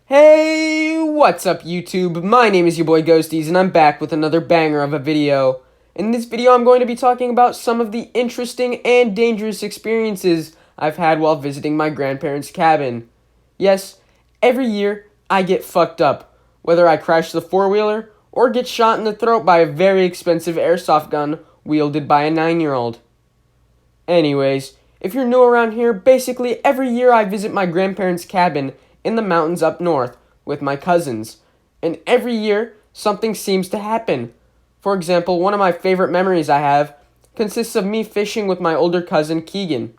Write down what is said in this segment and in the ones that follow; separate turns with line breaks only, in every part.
Hey, what's up YouTube? My name is your boy Ghosties and I'm back with another banger of a video. In this video I'm going to be talking about some of the interesting and dangerous experiences I've had while visiting my grandparents' cabin. Yes, every year I get fucked up, whether I crash the four-wheeler or get shot in the throat by a very expensive airsoft gun wielded by a 9-year-old. Anyways, if you're new around here, basically every year I visit my grandparents' cabin in the mountains up north with my cousins. And every year, something seems to happen. For example, one of my favorite memories I have consists of me fishing with my older cousin Keegan.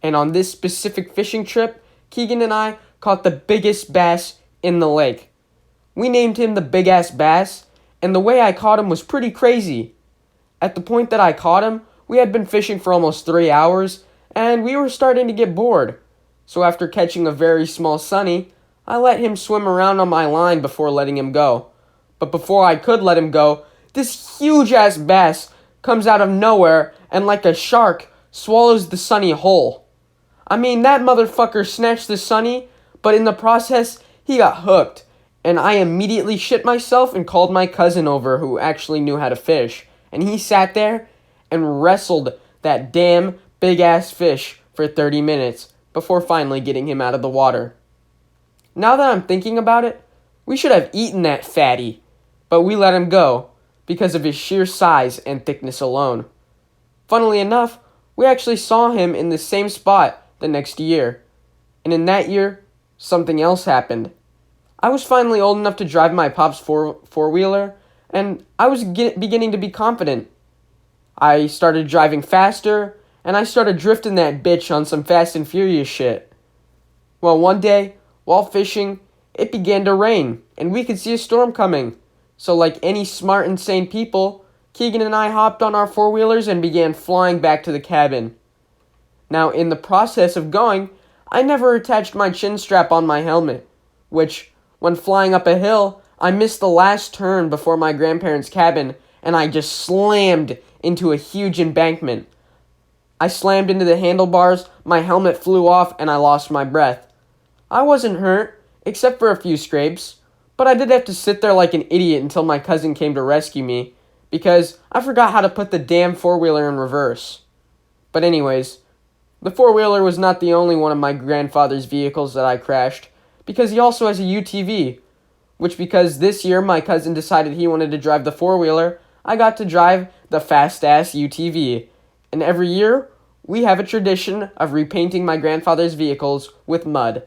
And on this specific fishing trip, Keegan and I caught the biggest bass in the lake. We named him the Big Ass Bass, and the way I caught him was pretty crazy. At the point that I caught him, we had been fishing for almost 3 hours, and we were starting to get bored. So after catching a very small sunny, I let him swim around on my line before letting him go. But before I could let him go, this huge-ass bass comes out of nowhere and like a shark swallows the sunny whole. I mean, that motherfucker snatched the sunny, but in the process, he got hooked. And I immediately shit myself and called my cousin over who actually knew how to fish. And he sat there and wrestled that damn big-ass fish for 30 minutes before finally getting him out of the water. Now that I'm thinking about it, we should have eaten that fatty, but we let him go because of his sheer size and thickness alone. Funnily enough, we actually saw him in the same spot the next year, and in that year, something else happened. I was finally old enough to drive my pop's four-wheeler, and I was beginning to be confident. I started driving faster, and I started drifting that bitch on some Fast and Furious shit. Well, one day, while fishing, it began to rain, and we could see a storm coming. So like any smart and sane people, Keegan and I hopped on our four-wheelers and began flying back to the cabin. Now, in the process of going, I never attached my chin strap on my helmet, which, when flying up a hill, I missed the last turn before my grandparents' cabin, and I just slammed into a huge embankment. I slammed into the handlebars, my helmet flew off, and I lost my breath. I wasn't hurt, except for a few scrapes, but I did have to sit there like an idiot until my cousin came to rescue me, because I forgot how to put the damn four-wheeler in reverse. But anyways, the four-wheeler was not the only one of my grandfather's vehicles that I crashed, because he also has a UTV, which because this year my cousin decided he wanted to drive the four-wheeler, I got to drive the fast-ass UTV. And every year, we have a tradition of repainting my grandfather's vehicles with mud.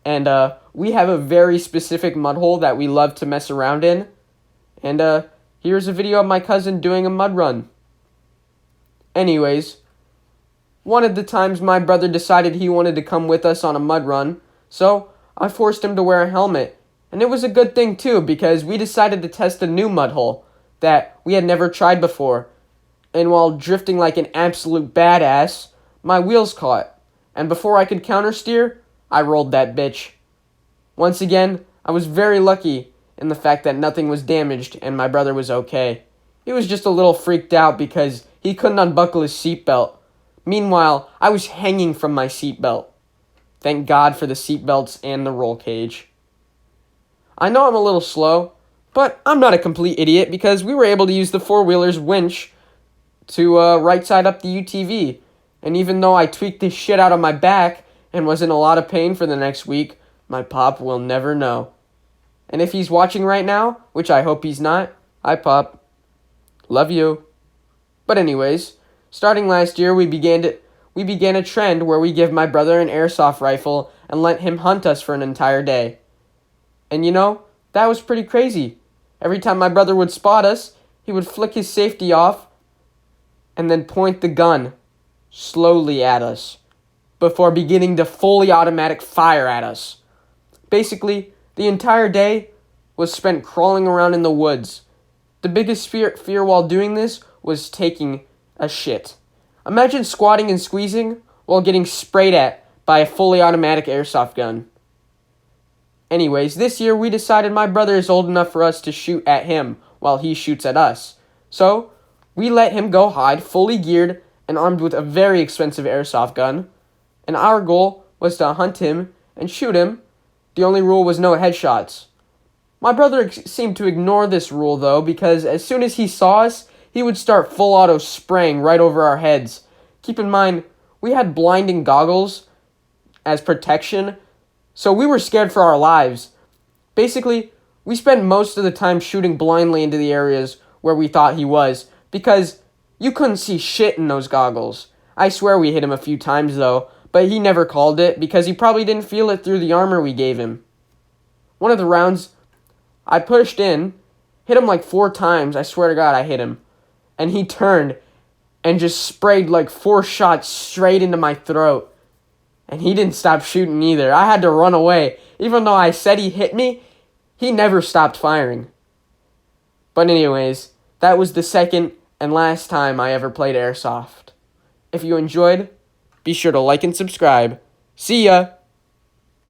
And we have a very specific mud hole that we love to mess around in. And here's a video of my cousin doing a mud run. Anyways, one of the times my brother decided he wanted to come with us on a mud run, so I forced him to wear a helmet. And it was a good thing too, because we decided to test a new mud hole that we had never tried before. And while drifting like an absolute badass, my wheels caught. And before I could countersteer, I rolled that bitch. Once again, I was very lucky in the fact that nothing was damaged and my brother was okay. He was just a little freaked out because he couldn't unbuckle his seatbelt. Meanwhile, I was hanging from my seatbelt. Thank God for the seatbelts and the roll cage. I know I'm a little slow, but I'm not a complete idiot because we were able to use the four-wheeler's winch to right side up the UTV. And even though I tweaked the shit out of my back and was in a lot of pain for the next week, my pop will never know. And if he's watching right now, which I hope he's not, hi Pop. Love you. But anyways, starting last year we began a trend where we give my brother an airsoft rifle and let him hunt us for an entire day. And you know, that was pretty crazy. Every time my brother would spot us, he would flick his safety off and then point the gun slowly at us before beginning to fully automatic fire at us. Basically, the entire day was spent crawling around in the woods. The biggest fear while doing this was taking a shit. Imagine squatting and squeezing while getting sprayed at by a fully automatic airsoft gun. Anyways, this year we decided my brother is old enough for us to shoot at him while he shoots at us. So, we let him go hide, fully geared and armed with a very expensive airsoft gun. And our goal was to hunt him and shoot him The only rule was no headshots. My brother seemed to ignore this rule, though, because as soon as he saw us, he would start full auto spraying right over our heads. Keep in mind, we had blinding goggles as protection, so we were scared for our lives. Basically, we spent most of the time shooting blindly into the areas where we thought he was, because you couldn't see shit in those goggles. I swear we hit him a few times, though, but he never called it because he probably didn't feel it through the armor we gave him. One of the rounds, I pushed in, hit him like 4 times, I swear to God I hit him. And he turned and just sprayed like 4 shots straight into my throat. And he didn't stop shooting either. I had to run away. Even though I said he hit me, he never stopped firing. But anyways, that was the second and last time I ever played Airsoft. If you enjoyed, be sure to like and subscribe. See ya!